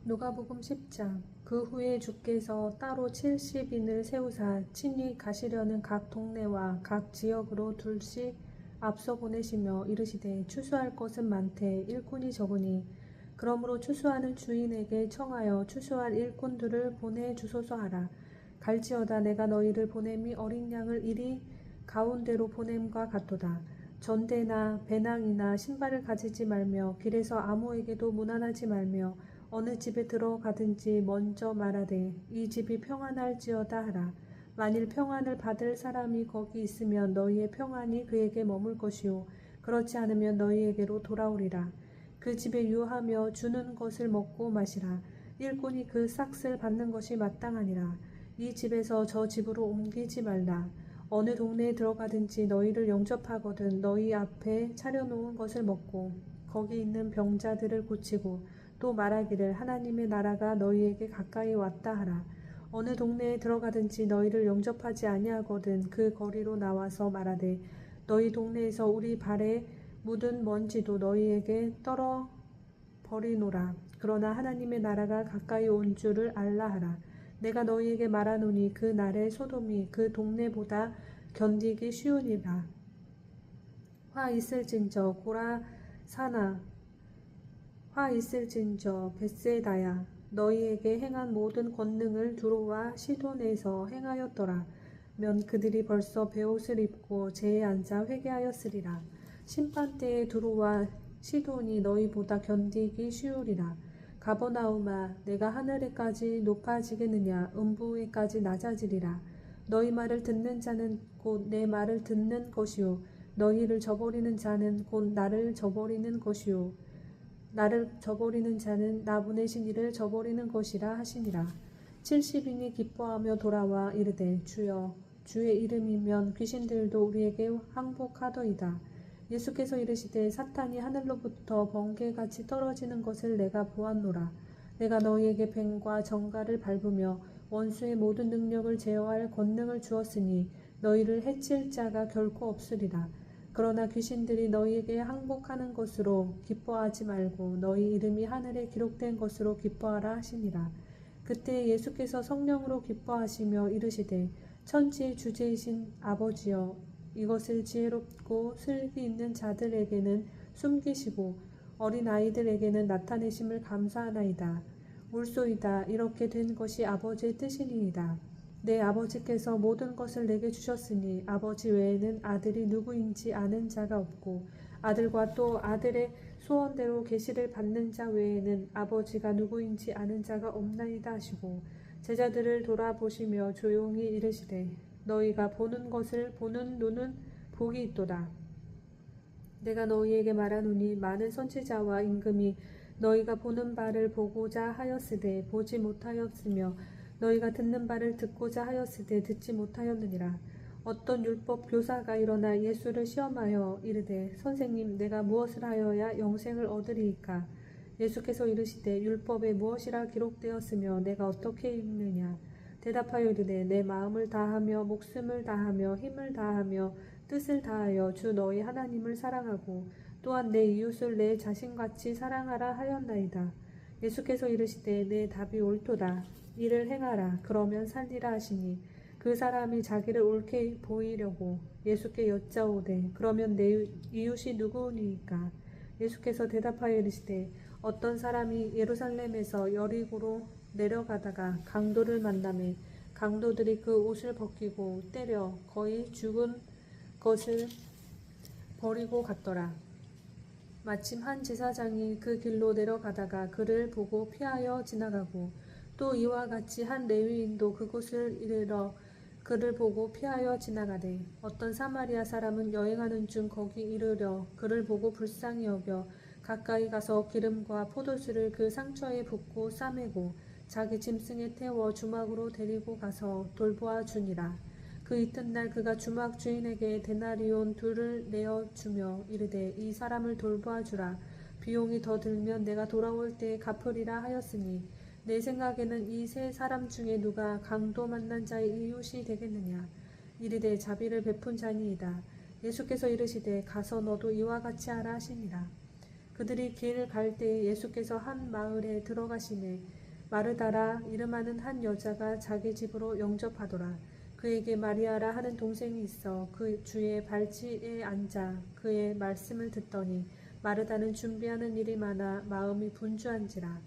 누가복음 10장. 그 후에 주께서 따로 70인을 세우사 친히 가시려는 각 동네와 각 지역으로 둘씩 앞서 보내시며 이르시되 추수할 것은 많되 일꾼이 적으니 그러므로 추수하는 주인에게 청하여 추수할 일꾼들을 보내주소서 하라. 갈지어다 내가 너희를 보냄이 어린 양을 이리 가운데로 보냄과 같도다. 전대나 배낭이나 신발을 가지지 말며 길에서 아무에게도 문안하지 말며 어느 집에 들어가든지 먼저 말하되 이 집이 평안할지어다 하라. 만일 평안을 받을 사람이 거기 있으면 너희의 평안이 그에게 머물 것이요 그렇지 않으면 너희에게로 돌아오리라. 그 집에 유하며 주는 것을 먹고 마시라. 일꾼이 그 삭을 받는 것이 마땅하니라. 이 집에서 저 집으로 옮기지 말라. 어느 동네에 들어가든지 너희를 영접하거든 너희 앞에 차려놓은 것을 먹고 거기 있는 병자들을 고치고 또 말하기를 하나님의 나라가 너희에게 가까이 왔다 하라. 어느 동네에 들어가든지 너희를 영접하지 아니하거든 그 거리로 나와서 말하되 너희 동네에서 우리 발에 묻은 먼지도 너희에게 떨어 버리노라. 그러나 하나님의 나라가 가까이 온 줄을 알라 하라. 내가 너희에게 말하노니 그 날에 소돔이 그 동네보다 견디기 쉬우니라. 화 있을진저 고라사나 화 있을진저 벳세다야 너희에게 행한 모든 권능을 두로와 시돈에서 행하였더라 면 그들이 벌써 베옷을 입고 제에 앉아 회개하였으리라. 심판때에 두로와 시돈이 너희보다 견디기 쉬우리라. 가버나움아 내가 하늘에까지 높아지겠느냐 음부에까지 낮아지리라. 너희 말을 듣는 자는 곧 내 말을 듣는 것이요 너희를 저버리는 자는 곧 나를 저버리는 것이요 나를 저버리는 자는 나 보내신 이를 저버리는 것이라 하시니라. 70인이 기뻐하며 돌아와 이르되 주여 주의 이름이면 귀신들도 우리에게 항복하더이다. 예수께서 이르시되 사탄이 하늘로부터 번개같이 떨어지는 것을 내가 보았노라. 내가 너희에게 뱀과 정갈을 밟으며 원수의 모든 능력을 제어할 권능을 주었으니 너희를 해칠 자가 결코 없으리라. 그러나 귀신들이 너희에게 항복하는 것으로 기뻐하지 말고 너희 이름이 하늘에 기록된 것으로 기뻐하라 하시니라. 그때 예수께서 성령으로 기뻐하시며 이르시되 천지의 주제이신 아버지여 이것을 지혜롭고 슬기 있는 자들에게는 숨기시고 어린 아이들에게는 나타내심을 감사하나이다. 울소이다. 이렇게 된 것이 아버지의 뜻이니이다. 내 아버지께서 모든 것을 내게 주셨으니 아버지 외에는 아들이 누구인지 아는 자가 없고 아들과 또 아들의 소원대로 계시를 받는 자 외에는 아버지가 누구인지 아는 자가 없나이다 하시고 제자들을 돌아보시며 조용히 이르시되 너희가 보는 것을 보는 눈은 복이 있도다. 내가 너희에게 말하노니 많은 선지자와 임금이 너희가 보는 바를 보고자 하였으되 보지 못하였으며 너희가 듣는 바를 듣고자 하였으되 듣지 못하였느니라. 어떤 율법 교사가 일어나 예수를 시험하여 이르되 선생님 내가 무엇을 하여야 영생을 얻으리이까. 예수께서 이르시되 율법에 무엇이라 기록되었으며 내가 어떻게 읽느냐. 대답하여 이르되 내 마음을 다하며 목숨을 다하며 힘을 다하며 뜻을 다하여 주 너희 하나님을 사랑하고 또한 내 이웃을 내 자신같이 사랑하라 하였나이다. 예수께서 이르시되 내 답이 옳도다. 이를 행하라. 그러면 살리라 하시니 그 사람이 자기를 옳게 보이려고 예수께 여짜오되 그러면 내 이웃이 누구니까. 예수께서 대답하여 이르시되 어떤 사람이 예루살렘에서 여리고로 내려가다가 강도를 만나매 강도들이 그 옷을 벗기고 때려 거의 죽은 것을 버리고 갔더라. 마침 한 제사장이 그 길로 내려가다가 그를 보고 피하여 지나가고 또 이와 같이 한 레위인도 그곳을 이르러 그를 보고 피하여 지나가되 어떤 사마리아 사람은 여행하는 중 거기 이르려 그를 보고 불쌍히 여겨 가까이 가서 기름과 포도주를 그 상처에 붓고 싸매고 자기 짐승에 태워 주막으로 데리고 가서 돌보아 주니라. 그 이튿날 그가 주막 주인에게 데나리온 2를 내어 주며 이르되 이 사람을 돌보아 주라. 비용이 더 들면 내가 돌아올 때에 갚으리라 하였으니 내 생각에는 이 세 사람 중에 누가 강도 만난 자의 이웃이 되겠느냐. 이르되 자비를 베푼 자니이다. 예수께서 이르시되 가서 너도 이와 같이 하라 하시니라. 그들이 길 갈 때에 예수께서 한 마을에 들어가시매 마르다라 이름하는 한 여자가 자기 집으로 영접하더라. 그에게 마리아라 하는 동생이 있어 그 주의 발치에 앉아 그의 말씀을 듣더니 마르다는 준비하는 일이 많아 마음이 분주한지라.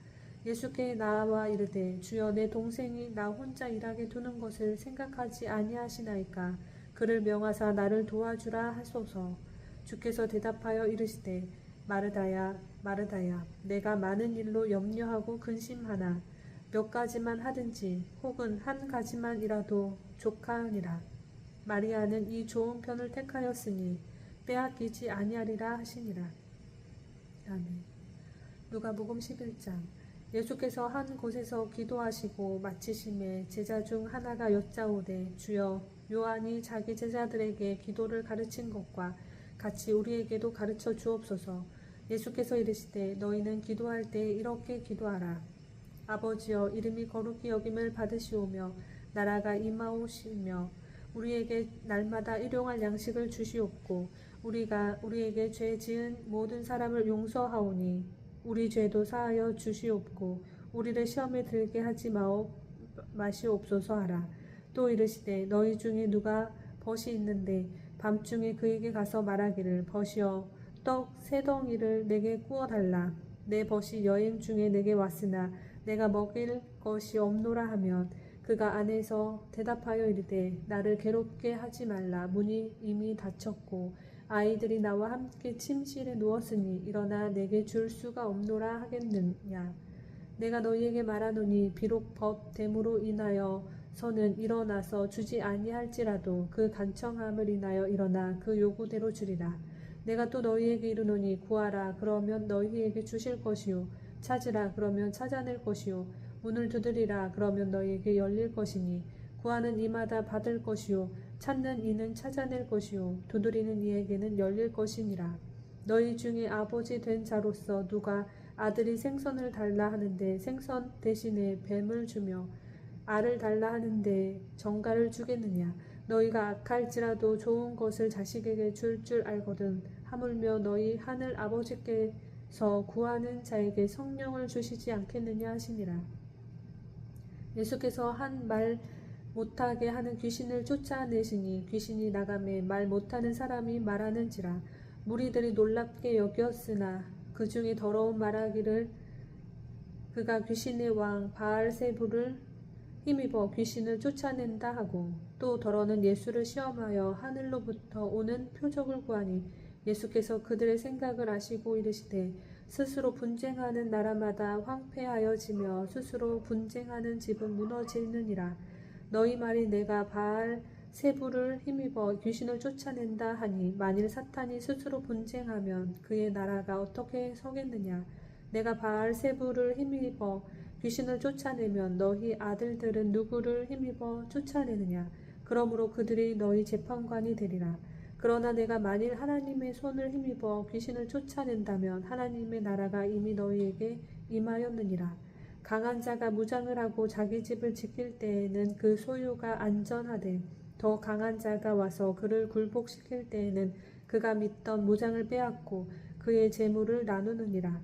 예수께 나와 이르되 주여 내 동생이 나 혼자 일하게 두는 것을 생각하지 아니하시나이까. 그를 명하사 나를 도와주라 하소서. 주께서 대답하여 이르시되 마르다야 마르다야 내가 많은 일로 염려하고 근심하나 몇 가지만 하든지 혹은 한 가지만이라도 족하니라. 마리아는 이 좋은 편을 택하였으니 빼앗기지 아니하리라 하시니라. 아멘. 누가복음 11장. 예수께서 한 곳에서 기도하시고 마치심에 제자 중 하나가 여짜오되 주여 요한이 자기 제자들에게 기도를 가르친 것과 같이 우리에게도 가르쳐 주옵소서. 예수께서 이르시되 너희는 기도할 때 이렇게 기도하라. 아버지여 이름이 거룩히 여김을 받으시오며 나라가 임하오시며 우리에게 날마다 일용할 양식을 주시옵고 우리가 우리에게 죄 지은 모든 사람을 용서하오니 우리 죄도 사하여 주시옵고 우리를 시험에 들게 하지 마시옵소서 하라. 또 이르시되 너희 중에 누가 벗이 있는데 밤중에 그에게 가서 말하기를 벗이여 떡 세 덩이를 내게 구워 달라. 내 벗이 여행 중에 내게 왔으나 내가 먹일 것이 없노라 하면 그가 안에서 대답하여 이르되 나를 괴롭게 하지 말라. 문이 이미 닫혔고 아이들이 나와 함께 침실에 누웠으니 일어나 내게 줄 수가 없노라 하겠느냐. 내가 너희에게 말하노니 비록 법됨으로 인하여서는 일어나서 주지 아니할지라도 그 간청함을 인하여 일어나 그 요구대로 주리라. 내가 또 너희에게 이르노니 구하라 그러면 너희에게 주실 것이요 찾으라 그러면 찾아낼 것이요 문을 두드리라 그러면 너희에게 열릴 것이니 구하는 이마다 받을 것이요 찾는 이는 찾아낼 것이요 두드리는 이에게는 열릴 것이니라. 너희 중에 아버지 된 자로서 누가 아들이 생선을 달라 하는데 생선 대신에 뱀을 주며 알을 달라 하는데 정갈을 주겠느냐. 너희가 악할지라도 좋은 것을 자식에게 줄 알거든 하물며 너희 하늘 아버지께서 구하는 자에게 성령을 주시지 않겠느냐 하시니라. 예수께서 한 말 못하게 하는 귀신을 쫓아내시니 귀신이 나가매 말 못하는 사람이 말하는지라. 무리들이 놀랍게 여겼으나 그 중에 더러운 말하기를 그가 귀신의 왕 바알세부를 힘입어 귀신을 쫓아낸다 하고 또 더러는 예수를 시험하여 하늘로부터 오는 표적을 구하니 예수께서 그들의 생각을 아시고 이르시되 스스로 분쟁하는 나라마다 황폐하여지며 스스로 분쟁하는 집은 무너지느니라. 너희 말이 내가 바알세부를 힘입어 귀신을 쫓아낸다 하니 만일 사탄이 스스로 분쟁하면 그의 나라가 어떻게 서겠느냐. 내가 바알세부를 힘입어 귀신을 쫓아내면 너희 아들들은 누구를 힘입어 쫓아내느냐. 그러므로 그들이 너희 재판관이 되리라. 그러나 내가 만일 하나님의 손을 힘입어 귀신을 쫓아낸다면 하나님의 나라가 이미 너희에게 임하였느니라. 강한 자가 무장을 하고 자기 집을 지킬 때에는 그 소유가 안전하되 더 강한 자가 와서 그를 굴복시킬 때에는 그가 믿던 무장을 빼앗고 그의 재물을 나누느니라.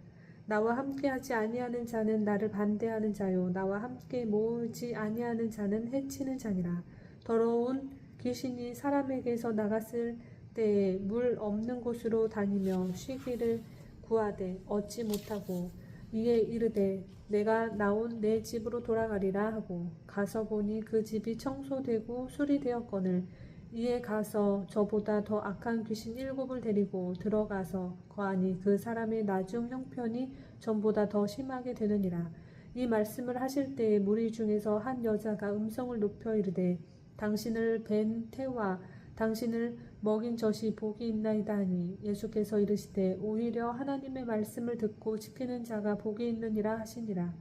나와 함께하지 아니하는 자는 나를 반대하는 자요 나와 함께 모으지 아니하는 자는 해치는 자니라. 더러운 귀신이 사람에게서 나갔을 때에 물 없는 곳으로 다니며 쉬기를 구하되 얻지 못하고 이에 이르되 내가 나온 내 집으로 돌아가리라 하고 가서 보니 그 집이 청소되고 수리되었거늘 이에 가서 저보다 더 악한 귀신 7을 데리고 들어가서 거하니 그 사람의 나중 형편이 전보다 더 심하게 되느니라. 이 말씀을 하실 때에 무리 중에서 한 여자가 음성을 높여 이르되 당신을 뵌 태와 당신을 먹인 젖이 복이 있나이다 하니 예수께서 이르시되 오히려 하나님의 말씀을 듣고 지키는 자가 복이 있느니라 하시니라.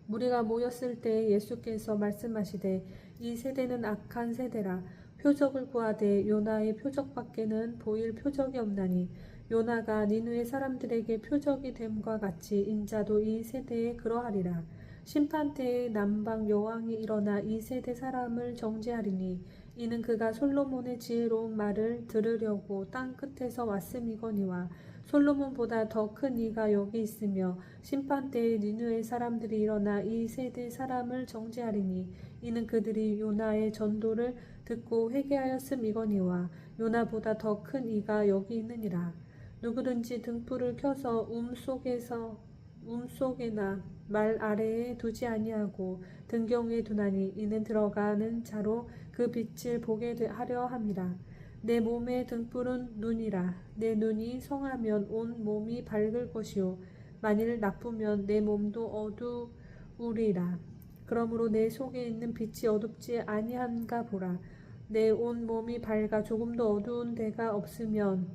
무리가 모였을 때 예수께서 말씀하시되 이 세대는 악한 세대라. 표적을 구하되 요나의 표적밖에는 보일 표적이 없나니 요나가 니느웨 사람들에게 표적이 됨과 같이 인자도 이 세대에 그러하리라. 심판때에 남방 여왕이 일어나 이 세대 사람을 정죄하리니 이는 그가 솔로몬의 지혜로운 말을 들으려고 땅 끝에서 왔음이거니와 솔로몬보다 더 큰 이가 여기 있으며 심판 때에 니느웨 사람들이 일어나 이 세대 사람을 정죄하리니 이는 그들이 요나의 전도를 듣고 회개하였음이거니와 요나보다 더 큰 이가 여기 있느니라. 누구든지 등불을 켜서 움속에나 말 아래에 두지 아니하고 등경에 두나니 이는 들어가는 자로 그 빛을 보게 하려 함이라. 내 몸의 등불은 눈이라. 내 눈이 성하면 온 몸이 밝을 것이요 만일 나쁘면 내 몸도 어두우리라. 그러므로 내 속에 있는 빛이 어둡지 아니한가 보라. 내 온 몸이 밝아 조금도 어두운 데가 없으면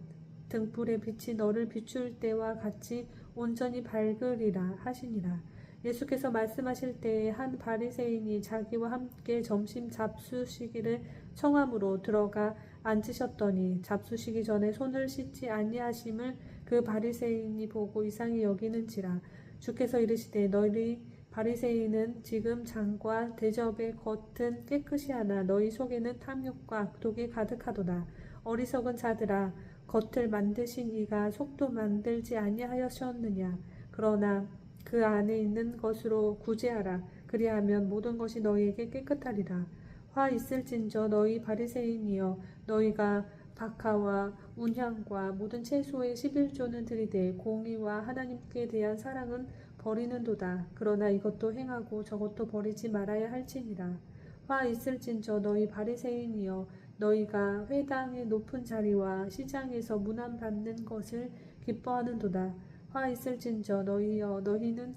등불의 빛이 너를 비출 때와 같이 온전히 밝으리라 하시니라. 예수께서 말씀하실 때에 한 바리새인이 자기와 함께 점심 잡수시기를 청함으로 들어가 앉으셨더니 잡수시기 전에 손을 씻지 아니하심을 그 바리새인이 보고 이상히 여기는지라. 주께서 이르시되 너희 바리새인은 지금 장과 대접의 겉은 깨끗이 하나 너희 속에는 탐욕과 악독이 가득하도다. 어리석은 자들아, 겉을 만드신 이가 속도 만들지 아니하셨느냐. 그러나 그 안에 있는 것으로 구제하라. 그리하면 모든 것이 너희에게 깨끗하리라. 화 있을진저 너희 바리새인이여, 너희가 박하와 운향과 모든 채소의 11조는 들이되 공의와 하나님께 대한 사랑은 버리는도다. 그러나 이것도 행하고 저것도 버리지 말아야 할지니라. 화 있을진저 너희 바리새인이여, 너희가 회당의 높은 자리와 시장에서 문안받는 것을 기뻐하는도다. 화 있을진저 너희여, 너희는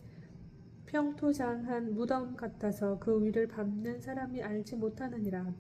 평토장한 무덤 같아서 그 위를 밟는 사람이 알지 못하느니라.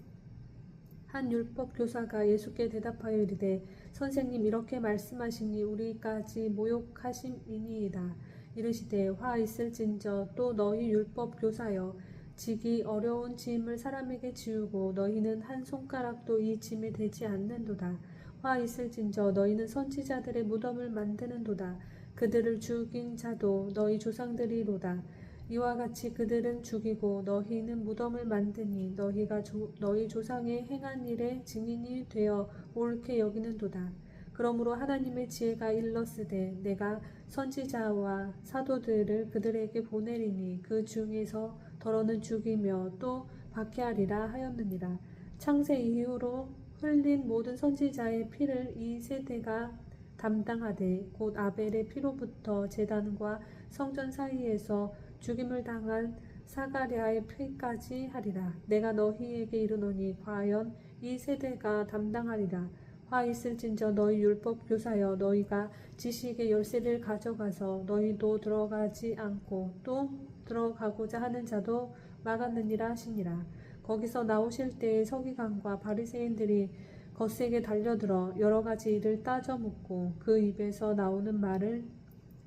한 율법 교사가 예수께 대답하여 이르되 선생님, 이렇게 말씀하시니 우리까지 모욕하심이니이다. 이르시되 화 있을진저 또 너희 율법 교사여, 지기 어려운 짐을 사람에게 지우고 너희는 한 손가락도 이 짐에 대지 않는도다. 화 있을진저 너희는 선지자들의 무덤을 만드는도다. 그들을 죽인 자도 너희 조상들이로다. 이와 같이 그들은 죽이고 너희는 무덤을 만드니 너희가 너희 조상의 행한 일에 증인이 되어 옳게 여기는도다. 그러므로 하나님의 지혜가 일렀으되 내가 선지자와 사도들을 그들에게 보내리니 그 중에서 더러는 죽이며 또 박해하리라 하였느니라. 창세 이후로 흘린 모든 선지자의 피를 이 세대가 담당하되 곧 아벨의 피로부터 제단과 성전 사이에서 죽임을 당한 사가랴의 피까지 하리라. 내가 너희에게 이르노니 과연 이 세대가 담당하리라. 화 있을진저 너희 율법 교사여, 너희가 지식의 열쇠를 가져가서 너희도 들어가지 않고 또 들어가고자 하는 자도 막았느니라 하시니라. 거기서 나오실 때에 서기관과 바리새인들이 거세게 달려들어 여러 가지 일을 따져 묻고 그 입에서 나오는 말을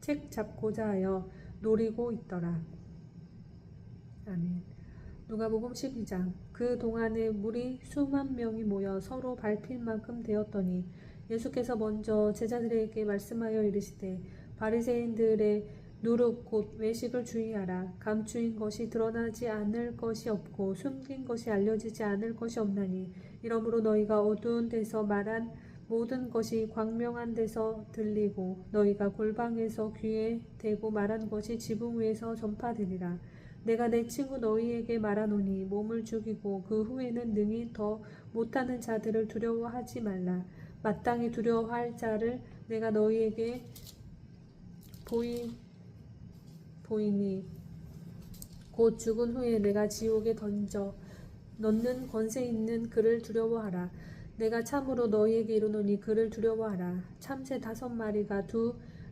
책 잡고자 하여 노리고 있더라. 아멘. 누가복음 12장. 그 동안에 물이 수만 명이 모여 서로 밟힐 만큼 되었더니 예수께서 먼저 제자들에게 말씀하여 이르시되 바리새인들의 누룩 곧 외식을 주의하라. 감추인 것이 드러나지 않을 것이 없고 숨긴 것이 알려지지 않을 것이 없나니 이러므로 너희가 어두운 데서 말한 모든 것이 광명한 데서 들리고 너희가 골방에서 귀에 대고 말한 것이 지붕 위에서 전파되리라. 내가 내 친구 너희에게 말하노니 몸을 죽이고 그 후에는 능히 더 못하는 자들을 두려워하지 말라. 마땅히 두려워할 자를 내가 너희에게 보이니 곧 죽은 후에 내가 지옥에 던져 넣는 권세 있는 그를 두려워하라. 내가 참으로 너희에게 이르노니 그를 두려워하라. 참새 5마리가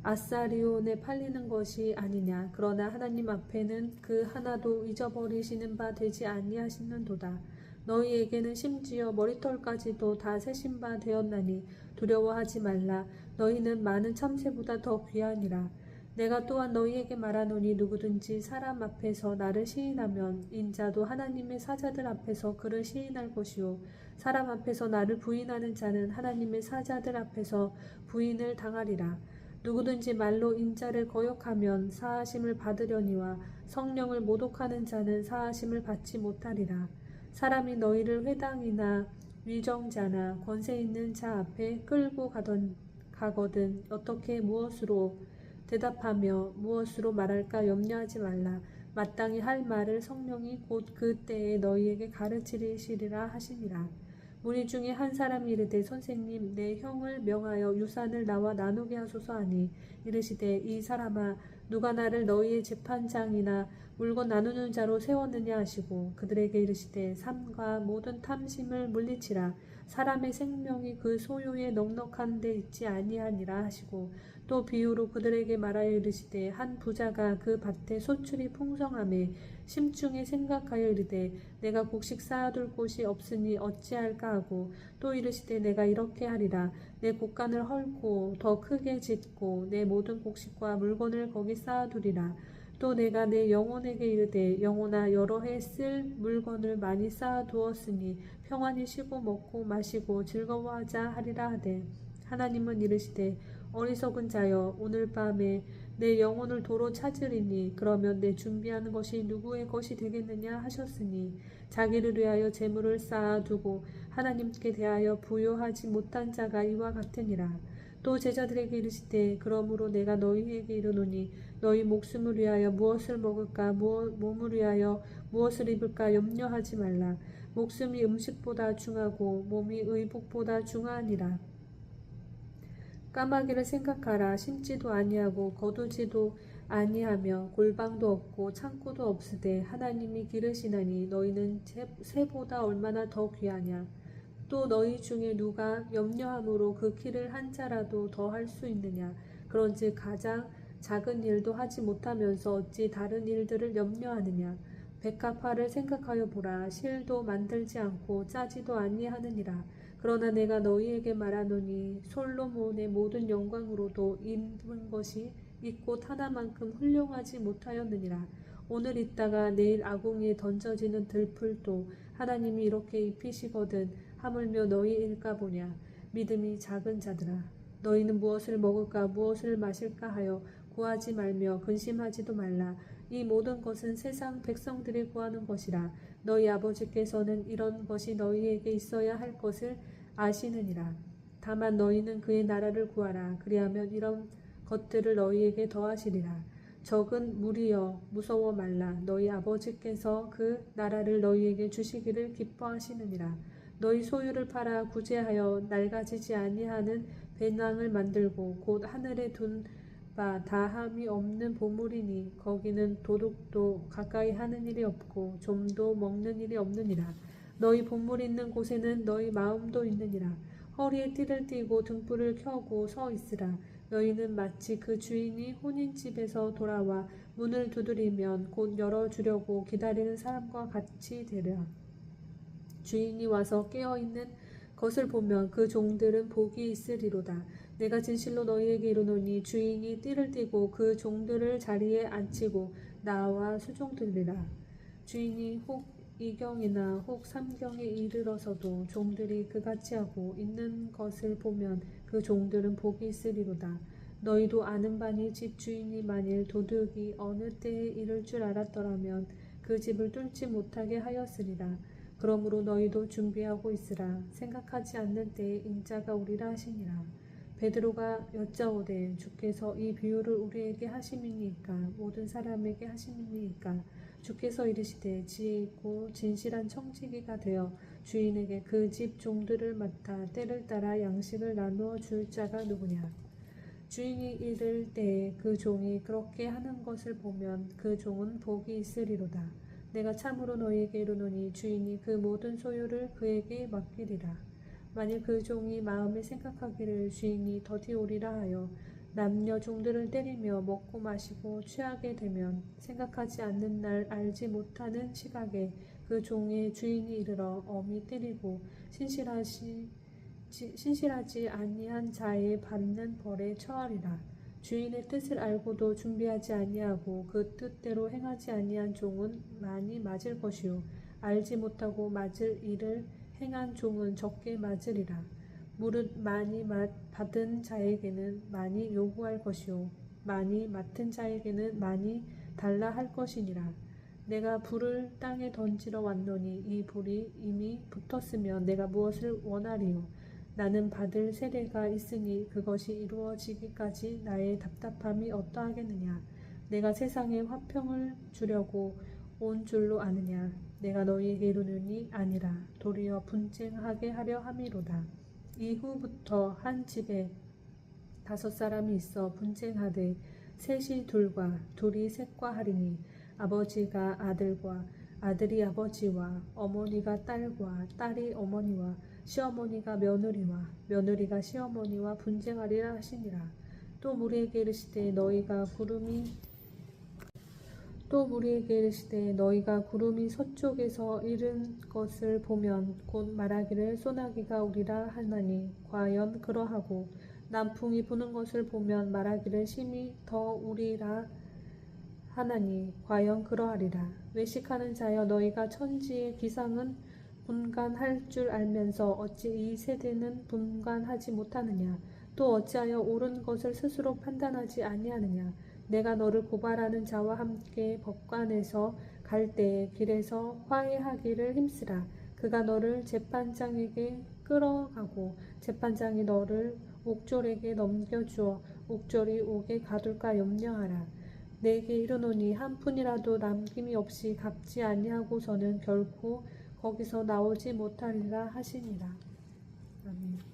2아사리온에 팔리는 것이 아니냐. 그러나 하나님 앞에는 그 하나도 잊어버리시는 바 되지 아니하시는도다. 너희에게는 심지어 머리털까지도 다 세신 바 되었나니 두려워하지 말라. 너희는 많은 참새보다 더 귀하니라. 내가 또한 너희에게 말하노니 누구든지 사람 앞에서 나를 시인하면 인자도 하나님의 사자들 앞에서 그를 시인할 것이요 사람 앞에서 나를 부인하는 자는 하나님의 사자들 앞에서 부인을 당하리라. 누구든지 말로 인자를 거역하면 사하심을 받으려니와 성령을 모독하는 자는 사하심을 받지 못하리라. 사람이 너희를 회당이나 위정자나 권세 있는 자 앞에 끌고 가거든 어떻게 무엇으로 대답하며 무엇으로 말할까 염려하지 말라. 마땅히 할 말을 성령이 곧 그 때에 너희에게 가르치시리라 하시니라. 무리 중에 한 사람이 이르되 선생님 내 형을 명하여 유산을 나와 나누게 하소서 하니 이르시되 이 사람아 누가 나를 너희의 재판장이나 물건 나누는 자로 세웠느냐 하시고 그들에게 이르시되 삶과 모든 탐심을 물리치라. 사람의 생명이 그 소유에 넉넉한 데 있지 아니하니라 하시고 또 비유로 그들에게 말하여 이르시되 한 부자가 그 밭에 소출이 풍성하매 심중에 생각하여 이르되 내가 곡식 쌓아둘 곳이 없으니 어찌할까 하고 또 이르시되 내가 이렇게 하리라. 내 곡간을 헐고 더 크게 짓고 내 모든 곡식과 물건을 거기 쌓아두리라. 또 내가 내 영혼에게 이르되 영혼아 여러 해 쓸 물건을 많이 쌓아두었으니 평안히 쉬고 먹고 마시고 즐거워하자 하리라 하되 하나님은 이르시되 어리석은 자여 오늘 밤에 내 영혼을 도로 찾으리니 그러면 내 준비하는 것이 누구의 것이 되겠느냐 하셨으니 자기를 위하여 재물을 쌓아두고 하나님께 대하여 부요하지 못한 자가 이와 같으니라. 또 제자들에게 이르시되 그러므로 내가 너희에게 이르노니 너희 목숨을 위하여 무엇을 먹을까 몸을 위하여 무엇을 입을까 염려하지 말라. 목숨이 음식보다 중하고 몸이 의복보다 중하니라. 까마귀를 생각하라. 심지도 아니하고 거두지도 아니하며 골방도 없고 창고도 없으되 하나님이 기르시나니 너희는 새보다 얼마나 더 귀하냐. 또 너희 중에 누가 염려함으로 그 키를 한 자라도 더 할 수 있느냐. 그런즉 가장 작은 일도 하지 못하면서 어찌 다른 일들을 염려하느냐. 백합화를 생각하여 보라. 실도 만들지 않고 짜지도 아니하느니라. 그러나 내가 너희에게 말하노니 솔로몬의 모든 영광으로도 입은 것이 이 꽃 하나만큼 훌륭하지 못하였느니라. 오늘 있다가 내일 아궁이에 던져지는 들풀도 하나님이 이렇게 입히시거든 하물며 너희일까 보냐. 믿음이 작은 자들아 너희는 무엇을 먹을까 무엇을 마실까 하여 구하지 말며 근심하지도 말라. 이 모든 것은 세상 백성들이 구하는 것이라. 너희 아버지께서는 이런 것이 너희에게 있어야 할 것을 아시느니라. 다만 너희는 그의 나라를 구하라. 그리하면 이런 것들을 너희에게 더하시리라. 적은 무리여 무서워 말라. 너희 아버지께서 그 나라를 너희에게 주시기를 기뻐하시느니라. 너희 소유를 팔아 구제하여 낡아지지 아니하는 배낭을 만들고 곧 하늘에 둔 바 다함이 없는 보물이니 거기는 도둑도 가까이 하는 일이 없고 좀도 먹는 일이 없느니라. 너희 보물 있는 곳에는 너희 마음도 있느니라. 허리에 띠를 띠고 등불을 켜고 서 있으라. 너희는 마치 그 주인이 혼인집에서 돌아와 문을 두드리면 곧 열어주려고 기다리는 사람과 같이 되랴. 주인이 와서 깨어있는 것을 보면 그 종들은 복이 있으리로다. 내가 진실로 너희에게 이르노니 주인이 띠를 띠고 그 종들을 자리에 앉히고 나와 수종들리라. 주인이 혹 이경이나 혹 삼경에 이르러서도 종들이 그같이 하고 있는 것을 보면 그 종들은 복이 있으리로다. 너희도 아는 바니 집 주인이 만일 도둑이 어느 때에 이를 줄 알았더라면 그 집을 뚫지 못하게 하였으리라. 그러므로 너희도 준비하고 있으라. 생각하지 않는 때에 인자가 오리라 하시니라. 베드로가 여짜오되 주께서 이 비유를 우리에게 하심이니까 모든 사람에게 하심이니까. 주께서 이르시되 지혜 있고 진실한 청지기가 되어 주인에게 그 집 종들을 맡아 때를 따라 양식을 나누어 줄 자가 누구냐. 주인이 이를 때에 그 종이 그렇게 하는 것을 보면 그 종은 복이 있으리로다. 내가 참으로 너희에게 이르노니 주인이 그 모든 소유를 그에게 맡기리라. 만일 그 종이 마음에 생각하기를 주인이 더디 오리라 하여 남녀 종들을 때리며 먹고 마시고 취하게 되면 생각하지 않는 날 알지 못하는 시각에 그 종의 주인이 이르러 엄히 때리고 신실하지 아니한 자의 받는 벌에 처하리라. 주인의 뜻을 알고도 준비하지 아니하고 그 뜻대로 행하지 아니한 종은 많이 맞을 것이요 알지 못하고 맞을 일을 행한 종은 적게 맞으리라. 무릇 많이 받은 자에게는 많이 요구할 것이요 많이 맡은 자에게는 많이 달라 할 것이니라. 내가 불을 땅에 던지러 왔노니 이 불이 이미 붙었으면 내가 무엇을 원하리요. 나는 받을 세례가 있으니 그것이 이루어지기까지 나의 답답함이 어떠하겠느냐. 내가 세상에 화평을 주려고 온 줄로 아느냐. 내가 너희에게 이르노니 아니라 도리어 분쟁하게 하려 함이로다. 이후부터 한 집에 5사람이 있어 분쟁하되 셋이 둘과 둘이 셋과 하리니 아버지가 아들과 아들이 아버지와 어머니가 딸과 딸이 어머니와 시어머니가 며느리와 며느리가 시어머니와 분쟁하리라 하시니라. 또 무리에게 이르시되 너희가 구름이 서쪽에서 이른 것을 보면 곧 말하기를 소나기가 오리라 하나니 과연 그러하고 남풍이 부는 것을 보면 말하기를 심히 더 오리라 하나니 과연 그러하리라. 외식하는 자여 너희가 천지의 기상은 분간할 줄 알면서 어찌 이 세대는 분간하지 못하느냐. 또 어찌하여 옳은 것을 스스로 판단하지 아니하느냐. 내가 너를 고발하는 자와 함께 법관에서 갈 때에 길에서 화해하기를 힘쓰라. 그가 너를 재판장에게 끌어가고 재판장이 너를 옥졸에게 넘겨주어 옥졸이 옥에 가둘까 염려하라. 내게 이르노니 한 푼이라도 남김이 없이 갚지 아니하고서는 결코 거기서 나오지 못하리라 하시니라. 아멘.